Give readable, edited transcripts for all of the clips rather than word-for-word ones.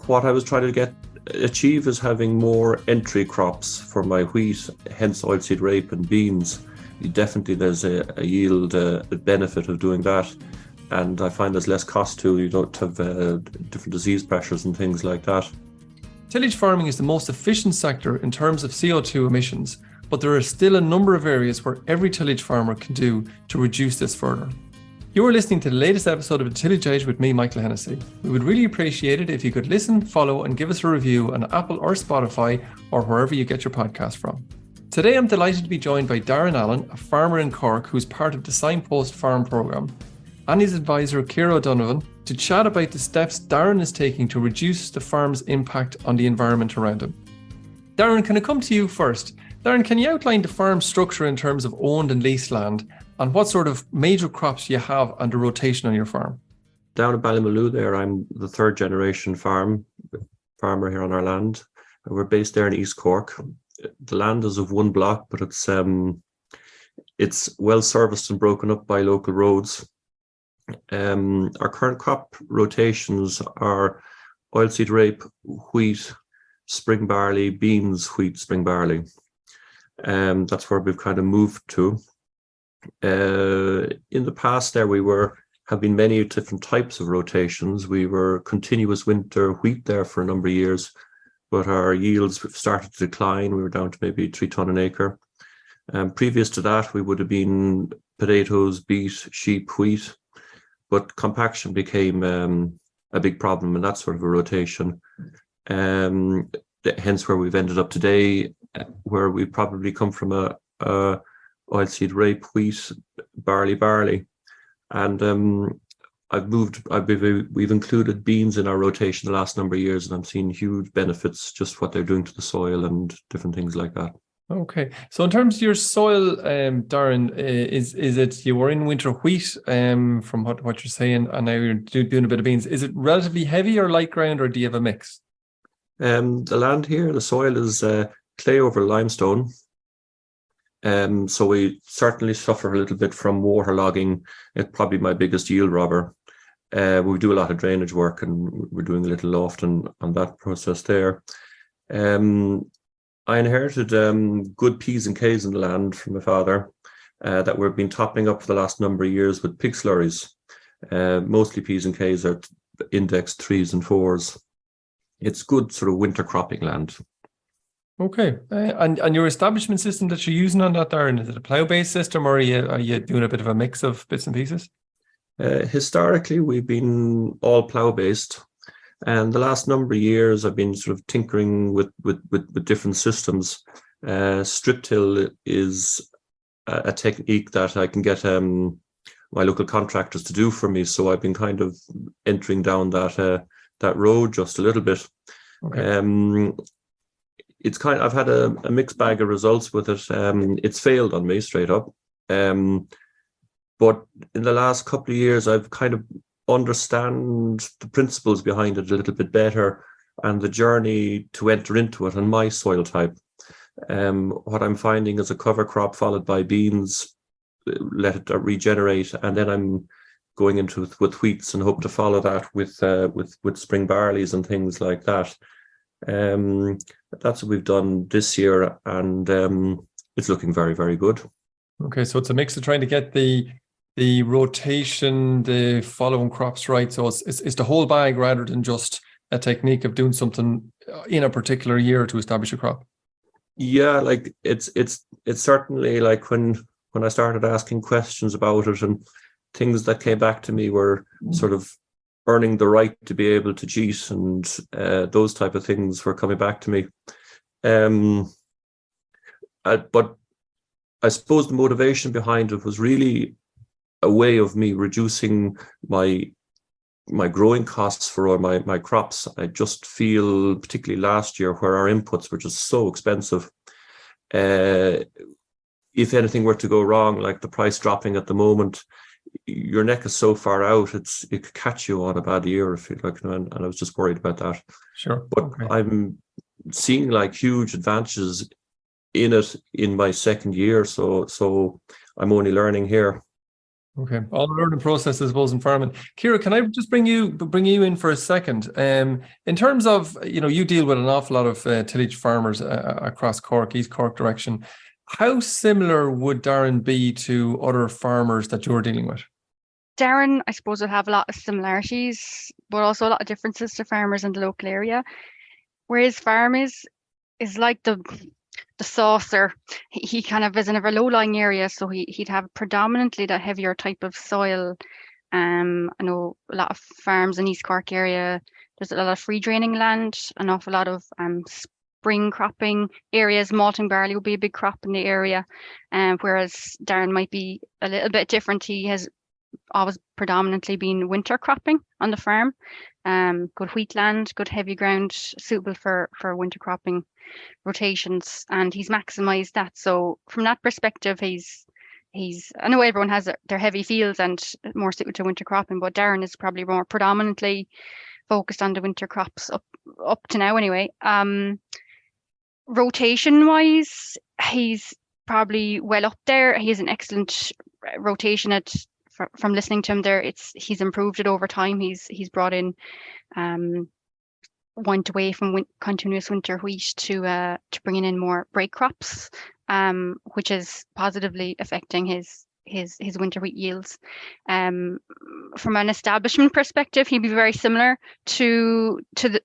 what I was trying to achieve is having more entry crops for my wheat, hence oilseed rape and beans. Definitely there's a yield benefit of doing that, and I find there's less cost too. You don't have different disease pressures and things like that. Tillage farming is the most efficient sector in terms of CO2 emissions, but there are still a number of areas where every tillage farmer can do to reduce this further. You are listening to the latest episode of the Tillage Edge with me, Michael Hennessy. We would really appreciate it if you could listen, follow, and give us a review on Apple or Spotify or wherever you get your podcast from. Today, I'm delighted to be joined by Darren Allen, a farmer in Cork who's part of the Signpost Farm programme, and his advisor, Ciara O'Donovan, to chat about the steps Darren is taking to reduce the farm's impact on the environment around him. Darren, can I come to you first? Darren, can you outline the farm structure in terms of owned and leased land and what sort of major crops you have and the rotation on your farm? Down at Ballymaloe there, I'm the third generation farmer here on our land. We're based there in East Cork. The land is of one block, but it's well serviced and broken up by local roads. Our current crop rotations are oilseed rape, wheat, spring barley, beans, wheat, spring barley. That's where we've kind of moved to. In the past there have been many different types of rotations. We were continuous winter wheat there for a number of years, but our yields started to decline. We were down to maybe 3 tonne an acre. Previous to that, we would have been potatoes, beet, sheep, wheat, but compaction became a big problem in that sort of a rotation. Hence where we've ended up today, where we probably come from a oilseed rape, wheat, barley, and we've included beans in our rotation the last number of years, and I'm seeing huge benefits just what they're doing to the soil and different things like that. Okay, so in terms of your soil, Darren, is it you were in winter wheat from what you're saying, and now you're doing a bit of beans? Is it relatively heavy or light ground, or do you have a mix? The land here, the soil is clay over limestone. So we certainly suffer a little bit from waterlogging. It's probably my biggest yield robber. We do a lot of drainage work, and we're doing a little often on that process there. I inherited good P's and K's in the land from my father that we've been topping up for the last number of years with pig slurries. Mostly P's and K's are index 3s and 4s. It's good sort of winter cropping land. Okay, and your establishment system that you're using on that, Darren, is it a plough-based system, or are you doing a bit of a mix of bits and pieces? Historically, we've been all plough-based, and the last number of years I've been sort of tinkering with different systems. Strip till is a technique that I can get my local contractors to do for me, so I've been kind of entering down that road just a little bit. Okay. I've had a mixed bag of results with it. It's failed on me straight up. But in the last couple of years, I've kind of understand the principles behind it a little bit better and the journey to enter into it and my soil type. What I'm finding is a cover crop followed by beans, let it regenerate, and then I'm going into with wheats and hope to follow that with spring barleys and things like that. That's what we've done this year, and it's looking very, very good. Okay, so it's a mix of trying to get the rotation, the following crops right. So it's the whole bag rather than just a technique of doing something in a particular year to establish a crop. Yeah, like it's certainly like when I started asking questions about it, and things that came back to me were sort of earning the right to be able to cheat, and those type of things were coming back to me. But I suppose the motivation behind it was really a way of me reducing my growing costs for all my crops. I just feel, particularly last year, where our inputs were just so expensive, if anything were to go wrong, like the price dropping at the moment, your neck is so far out, it could catch you on a bad year, if you like, and I was just worried about that. Sure. But okay. I'm seeing like huge advantages in it in my second year, so I'm only learning here. Okay, all learning process, I suppose, in farming. Ciara, can I just bring you in for a second? In terms of, you deal with an awful lot of tillage farmers across Cork, East Cork direction. How similar would Darren be to other farmers that you're dealing with? Darren, I suppose, will have a lot of similarities, but also a lot of differences to farmers in the local area. Where his farm is like the saucer. He kind of is in a very low-lying area, so he'd have predominantly the heavier type of soil. I know a lot of farms in East Cork area, there's a lot of free draining land, an awful lot of spring cropping areas. Malting barley would be a big crop in the area, whereas Darren might be a little bit different. He has always predominantly been winter cropping on the farm. Good wheatland, good heavy ground, suitable for winter cropping rotations, and he's maximized that. So from that perspective, he's I know everyone has their heavy fields and more suited to winter cropping, but Darren is probably more predominantly focused on the winter crops up to now anyway. Rotation wise, he's probably well up there. He has an excellent rotation from listening to him there. He's improved it over time. He's brought in went away from continuous winter wheat to bringing in more break crops, which is positively affecting his winter wheat yields. From an establishment perspective, he'd be very similar to the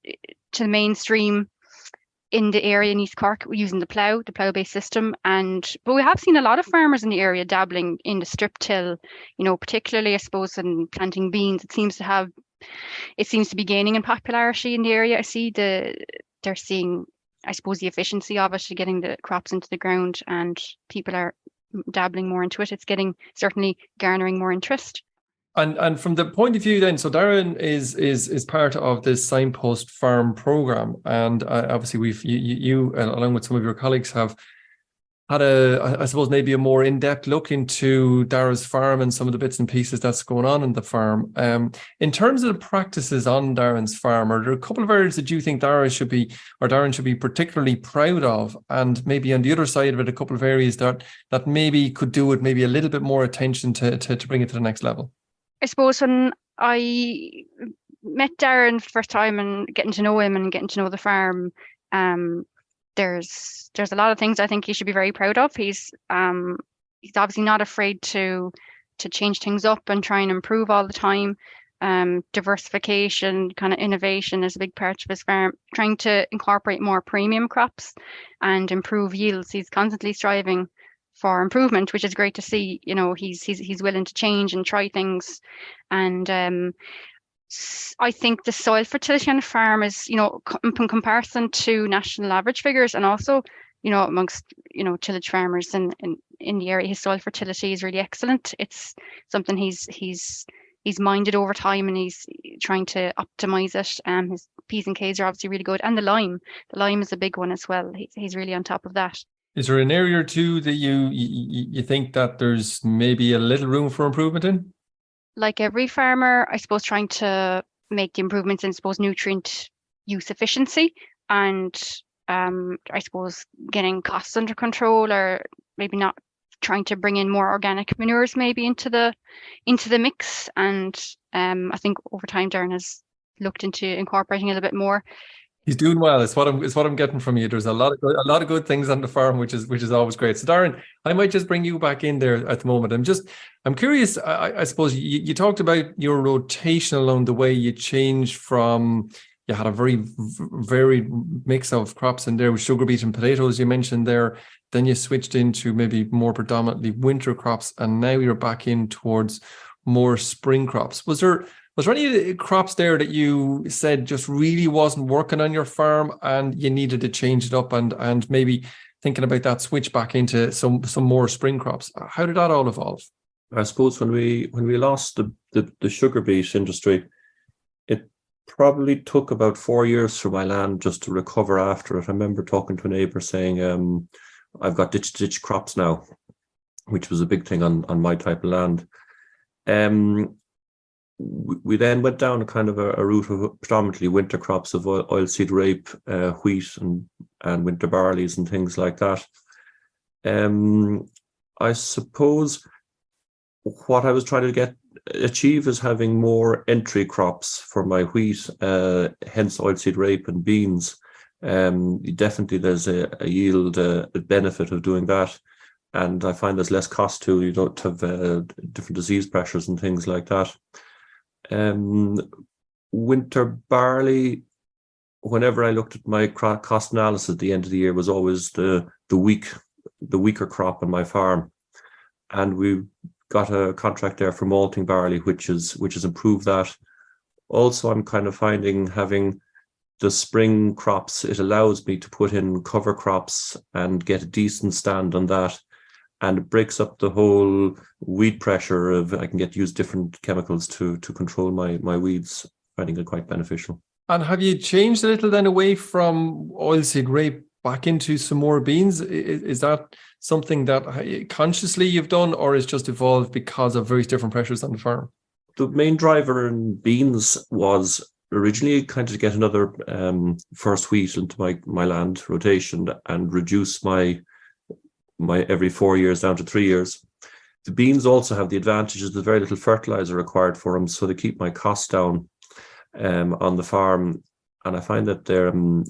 mainstream in the area in East Cork, using the plough-based system. But we have seen a lot of farmers in the area dabbling in the strip till, particularly I suppose in planting beans. It seems to be gaining in popularity in the area. I see they're seeing, I suppose, the efficiency of it, getting the crops into the ground, and people are dabbling more into it. It's certainly garnering more interest. And from the point of view then, so Darren is part of this Signpost Farm program, and obviously you along with some of your colleagues have had I suppose maybe a more in-depth look into Darren's farm and some of the bits and pieces that's going on in the farm. In terms of the practices on Darren's farm, are there a couple of areas that you think Darren should be particularly proud of, and maybe on the other side of it, a couple of areas that maybe could do with maybe a little bit more attention to bring it to the next level? I suppose when I met Darren first time and getting to know him and getting to know the farm, there's a lot of things I think he should be very proud of. He's obviously not afraid to change things up and try and improve all the time. Diversification, kind of innovation is a big part of his farm. Trying to incorporate more premium crops and improve yields. He's constantly striving for improvement, which is great to see. He's willing to change and try things, and I think the soil fertility on the farm is, in comparison to national average figures, and also, amongst tillage farmers in the area, his soil fertility is really excellent. It's something he's minded over time, and he's trying to optimize it. His P's and K's are obviously really good, and the lime is a big one as well. He's really on top of that. Is there an area or two that you think that there's maybe a little room for improvement in? Like every farmer, I suppose, trying to make the improvements in, nutrient use efficiency, and I suppose getting costs under control, or maybe not trying to bring in more organic manures maybe into the mix. And I think over time Darren has looked into incorporating a little bit more. He's doing well. It's what I'm getting from you. There's a lot of good things on the farm, which is always great. So Darren, I might just bring you back in there at the moment. I'm curious. I suppose you talked about your rotation along the way. You changed from, you had a very varied mix of crops in there with sugar beet and potatoes you mentioned there. Then you switched into maybe more predominantly winter crops, and now you're back in towards more spring crops. Was there any crops there that you said just really wasn't working on your farm and you needed to change it up, and maybe thinking about that switch back into some more spring crops? How did that all evolve? I suppose when we lost the sugar beet industry, it probably took about 4 years for my land just to recover after it. I remember talking to a neighbour saying, I've got ditch crops now, which was a big thing on my type of land. We then went down a kind of a route of predominantly winter crops of oilseed rape, wheat and winter barleys and things like that. I suppose what I was trying to achieve is having more entry crops for my wheat, hence oilseed rape and beans. Definitely there's a yield a benefit of doing that. And I find there's less cost too. You don't have different disease pressures and things like that. Winter barley, whenever I looked at my cost analysis at the end of the year, was always the weaker crop on my farm. And we got a contract there for malting barley, which has improved that. Also, I'm kind of finding having the spring crops, it allows me to put in cover crops and get a decent stand on that. And it breaks up the whole weed pressure of I can use different chemicals to control my weeds, finding it quite beneficial. And have you changed a little then away from oilseed rape back into some more beans? Is that something that consciously you've done, or is just evolved because of various different pressures on the farm? The main driver in beans was originally kind of to get another first wheat into my land rotation and reduce my every 4 years down to 3 years. The beans also have the advantages there's very little fertilizer required for them, so they keep my costs down on the farm. And I find that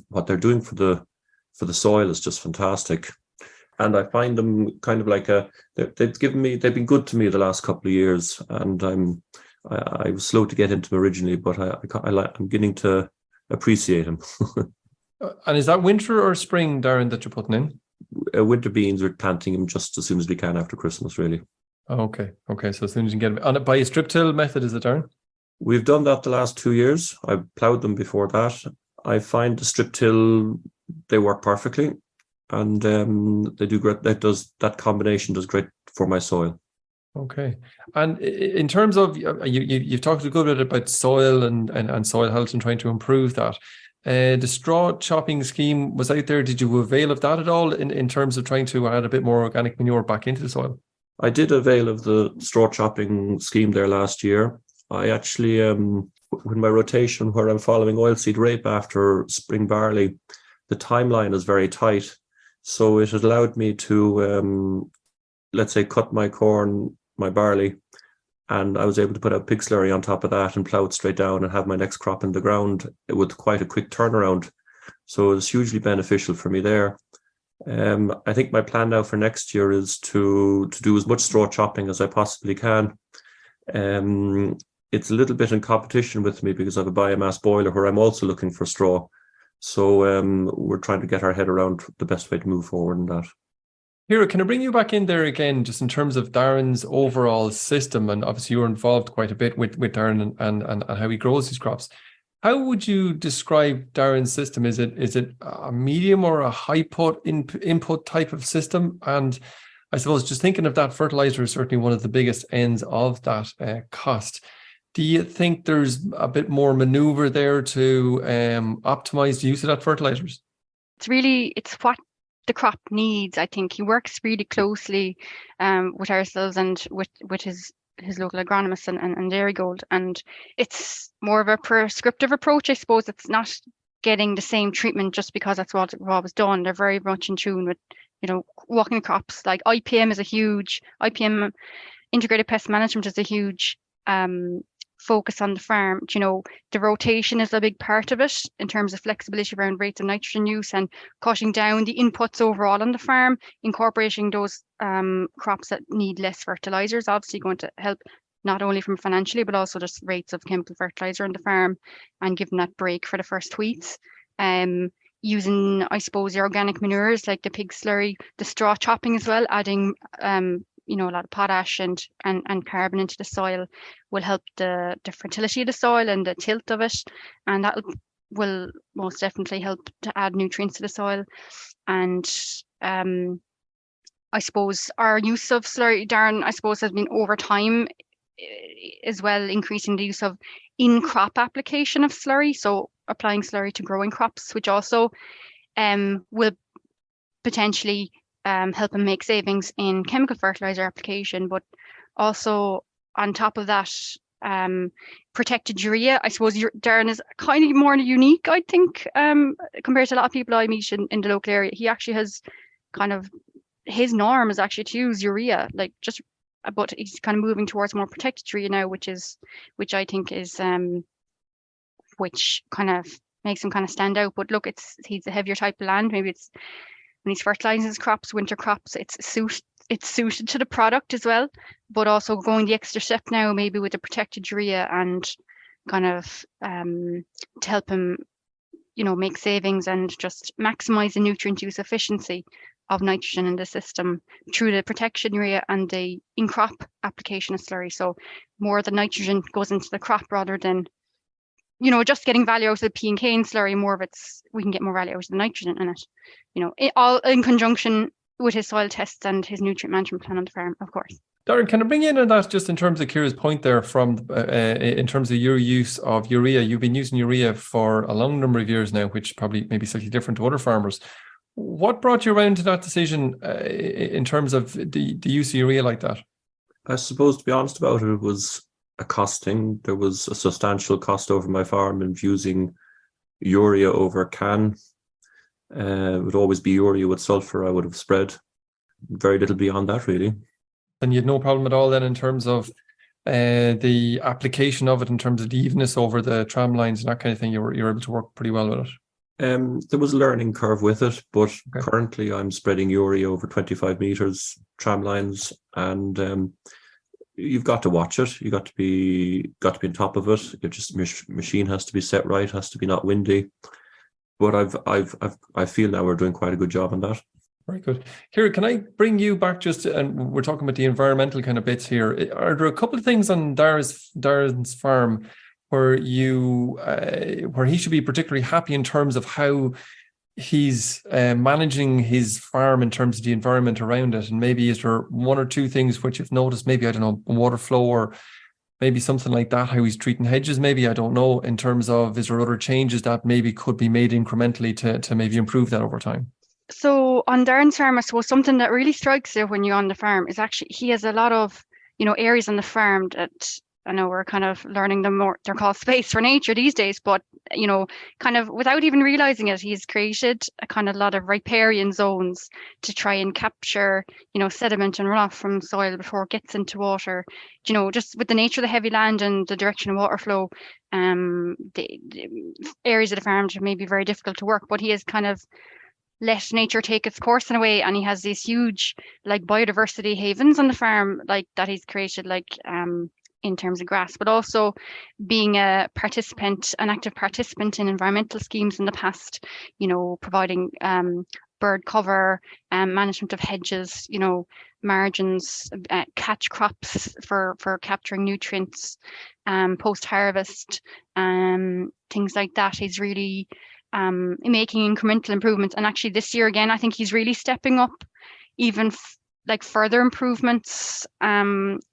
what they're doing for the soil is just fantastic. And I find them kind of like they've been good to me the last couple of years. And I was slow to get into them originally, but I'm beginning to appreciate them. And is that winter or spring, Darren, that you're putting in? Winter beans, we're planting them just as soon as we can after Christmas, really. Okay. So as soon as you can get them. And by a strip till method, is it, Darren? We've done that the last 2 years. I've ploughed them before that. I find the strip till, they work perfectly. And they do great. That combination does great for my soil. Okay. And in terms of, you've talked a good bit about soil and soil health and trying to improve that. The straw chopping scheme was out there. Did you avail of that at all in terms of trying to add a bit more organic manure back into the soil? I did avail of the straw chopping scheme there last year. I actually, with my rotation where I'm following oilseed rape after spring barley, the timeline is very tight. So it has allowed me to, let's say, cut my corn, my barley, and I was able to put out pig slurry on top of that and plough it straight down and have my next crop in the ground with quite a quick turnaround. So it's hugely beneficial for me there. I think my plan now for next year is to do as much straw chopping as I possibly can. It's a little bit in competition with me because I have a biomass boiler where I'm also looking for straw. So we're trying to get our head around the best way to move forward in that. Ciara, can I bring you back in there again, just in terms of Darren's overall system? And obviously you're involved quite a bit with Darren and how he grows his crops. How would you describe Darren's system? Is it a medium or a high input type of system? And I suppose just thinking of that, fertilizer is certainly one of the biggest ends of that cost. Do you think there's a bit more maneuver there to optimize the use of that fertilizers? It's what the crop needs. I think he works really closely with ourselves and with his local agronomist and Dairy Gold, and it's more of a prescriptive approach. I suppose it's not getting the same treatment just because that's what was done. They're very much in tune with, walking crops. Like IPM, integrated pest management, is a huge focus on the farm. The rotation is a big part of it in terms of flexibility around rates of nitrogen use and cutting down the inputs overall on the farm, incorporating those crops that need less fertilizers, obviously going to help not only from financially but also just rates of chemical fertilizer on the farm, and giving that break for the first wheats. Using, I suppose, the organic manures like the pig slurry, the straw chopping as well, adding a lot of potash and carbon into the soil will help the fertility of the soil and the tilt of it, and that will most definitely help to add nutrients to the soil. And I suppose our use of slurry, Darren, I suppose, has been over time as well, increasing the use of in-crop application of slurry, so applying slurry to growing crops, which also will potentially help them make savings in chemical fertilizer application, but also on top of that, protected urea. I suppose Darren is kind of more unique, I think, compared to a lot of people I meet in the local area. He actually has kind of, his norm is actually to use urea, like just but he's kind of moving towards more protected urea now, which I think is which kind of makes him kind of stand out. But look, he's a heavier type of land. Maybe it's when he's fertilizing his crops, winter crops, it's suited to the product as well. But also going the extra step now, maybe with the protected urea, and kind of to help him, make savings and just maximize the nutrient use efficiency of nitrogen in the system through the protection urea and the in-crop application of slurry. So more of the nitrogen goes into the crop rather than, just getting value out of the P and K in slurry. More of we can get more value out of the nitrogen in it, all in conjunction with his soil tests and his nutrient management plan on the farm, of course. Darren, can I bring you in on that just in terms of Ciara's point there in terms of your use of urea? You've been using urea for a long number of years now, which probably may be slightly different to other farmers. What brought you around to that decision in terms of the use of urea like that? I suppose, to be honest about it, it was a costing. There was a substantial cost over my farm in using urea over CAN. It would always be urea with sulfur I would have spread. Very little beyond that, really. And you had no problem at all then in terms of the application of it, in terms of the evenness over the tram lines and that kind of thing. You were able to work pretty well with it. There was a learning curve with it, but currently I'm spreading urea over 25 meters tram lines, and you've got to watch it. You got to be on top of it. Machine has to be set right, has to be not windy. But I feel now we're doing quite a good job on that. Very good. Ciara, can I bring you back and we're talking about the environmental kind of bits here. Are there a couple of things on Darren's farm where he should be particularly happy in terms of how he's managing his farm in terms of the environment around it? And maybe is there one or two things which you've noticed, maybe, I don't know, water flow or maybe something like that, how he's treating hedges, maybe, I don't know, in terms of, is there other changes that maybe could be made incrementally to maybe improve that over time? So on Darren's farm, I suppose something that really strikes you when you're on the farm is actually he has a lot of, areas on the farm that I know we're kind of learning them more. They're called space for nature these days, but, kind of without even realizing it, he's created a kind of lot of riparian zones to try and capture, sediment and runoff from soil before it gets into water. Just with the nature of the heavy land and the direction of water flow, the areas of the farm may be very difficult to work, but he has kind of let nature take its course in a way, and he has these huge biodiversity havens on the farm that he's created in terms of grass, but also being an active participant in environmental schemes in the past, providing bird cover, management of hedges, margins, catch crops for capturing nutrients, post-harvest, things like that. He's really making incremental improvements. And actually this year again, I think he's really stepping up even further improvements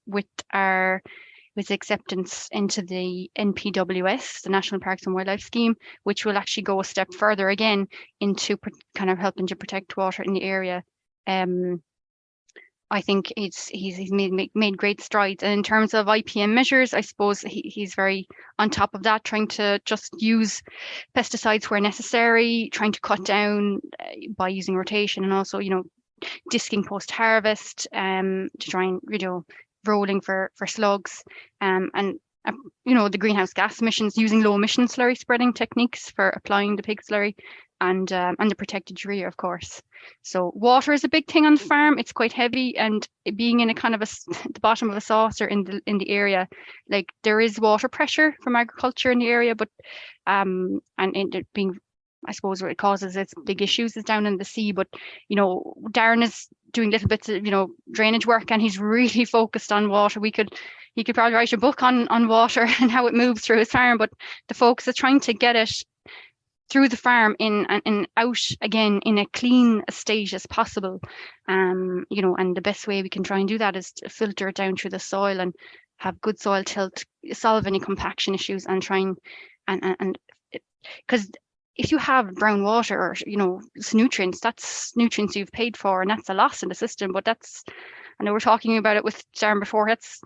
with acceptance into the NPWS, the National Parks and Wildlife Scheme, which will actually go a step further again into kind of helping to protect water in the area. I think he's made great strides. And in terms of IPM measures, I suppose he's very on top of that, trying to just use pesticides where necessary, trying to cut down by using rotation, and also, disking post-harvest to try and, rolling for slugs, and the greenhouse gas emissions, using low emission slurry spreading techniques for applying the pig slurry, and the protected urea, of course. So water is a big thing on the farm. It's quite heavy, and being in a kind of the bottom of a saucer in the area, there is water pressure from agriculture in the area, but and it being, I suppose, what it causes its big issues is down in the sea. But Darren is doing little bits of drainage work, and he's really focused on water. He could probably write a book on water and how it moves through his farm, but the focus is trying to get it through the farm in and out again in a clean state as possible. And the best way we can try and do that is to filter it down through the soil and have good soil tilt, solve any compaction issues, and try and because if you have brown water or nutrients, that's nutrients you've paid for, and that's a loss in the system. But I know we're talking about it with Darren before, that's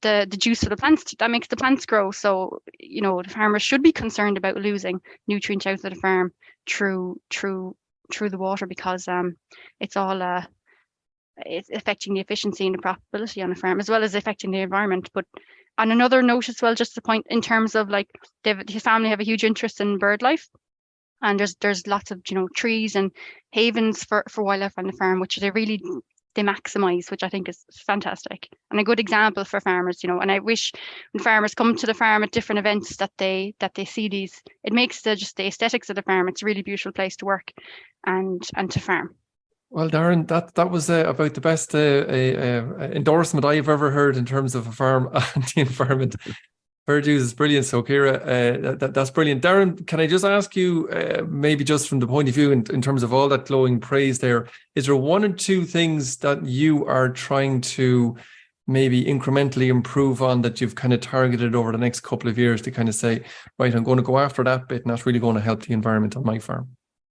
the juice of the plants that makes the plants grow. So the farmers should be concerned about losing nutrients out of the farm through the water, because it's all it's affecting the efficiency and the profitability on a farm, as well as affecting the environment. But on another note as well, just the point in terms of like his family have a huge interest in bird life, and there's lots of trees and havens for wildlife on the farm, which they maximize, which I think is fantastic and a good example for farmers. And I wish when farmers come to the farm at different events that they see these. It makes the aesthetics of the farm. It's a really beautiful place to work and to farm. Well, Darren, that was about the best endorsement I've ever heard in terms of a farm and the environment. Fair dues is brilliant. So, Ciara, that's brilliant. Darren, can I just ask you, maybe just from the point of view in terms of all that glowing praise there, is there one or two things that you are trying to maybe incrementally improve on that you've kind of targeted over the next couple of years to kind of say, right, I'm going to go after that bit and that's really going to help the environment on my farm?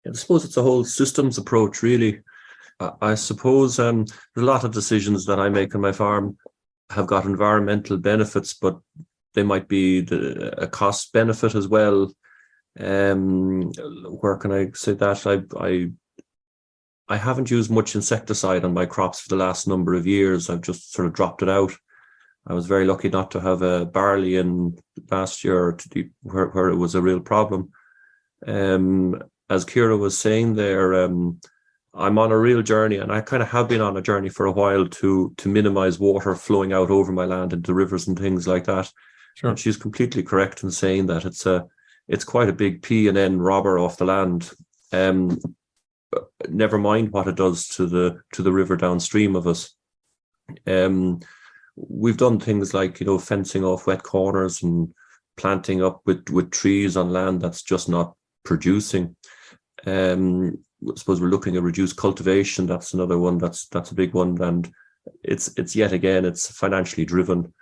I suppose it's a whole systems approach, really. I suppose there's a lot of decisions that I make on my farm have got environmental benefits, but they might be a cost benefit as well. Where can I say that? I haven't used much insecticide on my crops for the last number of years. I've just sort of dropped it out. I was very lucky not to have a barley in last year where it was a real problem. As Ciara was saying there, I'm on a real journey, and I kind of have been on a journey for a while to minimize water flowing out over my land into rivers and things like that. Sure. And she's completely correct in saying that it's quite a big P and N robber off the land. Never mind what it does to the river downstream of us. We've done things like fencing off wet corners and planting up with trees on land that's just not producing. I suppose we're looking at reduced cultivation. That's another one. That's a big one, and it's yet again it's financially driven.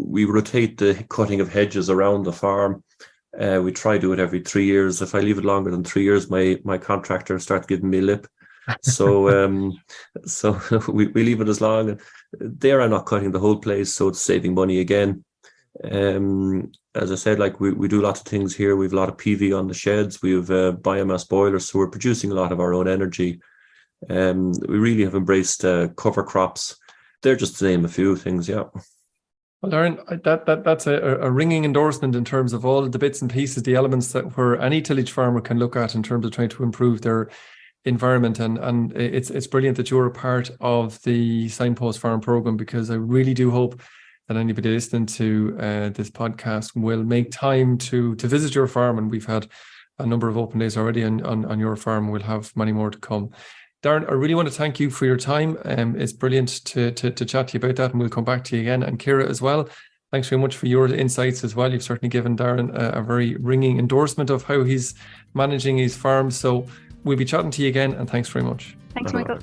We rotate the cutting of hedges around the farm. We try to do it every 3 years. If I leave it longer than 3 years, my contractor starts giving me lip. So so we leave it as long. There, I'm not cutting the whole place, so it's saving money again. As I said, like we do lots of things here. We have a lot of PV on the sheds. We have biomass boilers, so we're producing a lot of our own energy. We really have embraced cover crops. They're just to name a few things, yeah. Well, Darren, that's a ringing endorsement in terms of all of the bits and pieces, the elements that where any tillage farmer can look at in terms of trying to improve their environment. And it's brilliant that you're a part of the Signpost Farm program, because I really do hope that anybody listening to this podcast will make time to visit your farm. And we've had a number of open days already on your farm. We'll have many more to come. Darren, I really want to thank you for your time. It's brilliant to chat to you about that, and we'll come back to you again. And Ciara as well, thanks very much for your insights as well. You've certainly given Darren a very ringing endorsement of how he's managing his farm. So we'll be chatting to you again, and thanks very much. Thanks, Michael.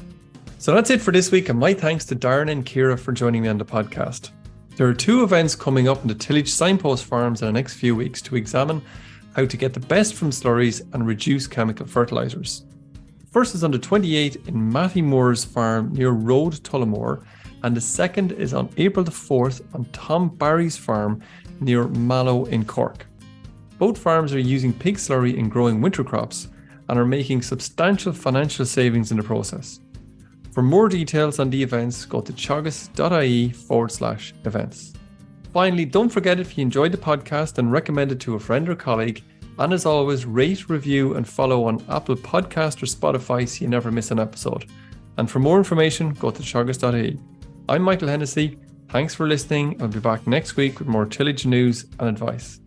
So that's it for this week, and my thanks to Darren and Ciara for joining me on the podcast. There are 2 events coming up in the Tillage Signpost Farms in the next few weeks to examine how to get the best from slurries and reduce chemical fertilisers. First is on the 28th in Matty Moore's farm near Road Tullamore, and the second is on April the 4th on Tom Barry's farm near Mallow in Cork. Both farms are using pig slurry in growing winter crops and are making substantial financial savings in the process. For more details on the events, go to teagasc.ie/events. Finally, don't forget, if you enjoyed the podcast, and recommend it to a friend or colleague. And as always, rate, review, and follow on Apple Podcast or Spotify so you never miss an episode. And for more information, go to teagasc.ie. I'm Michael Hennessy. Thanks for listening. I'll be back next week with more tillage news and advice.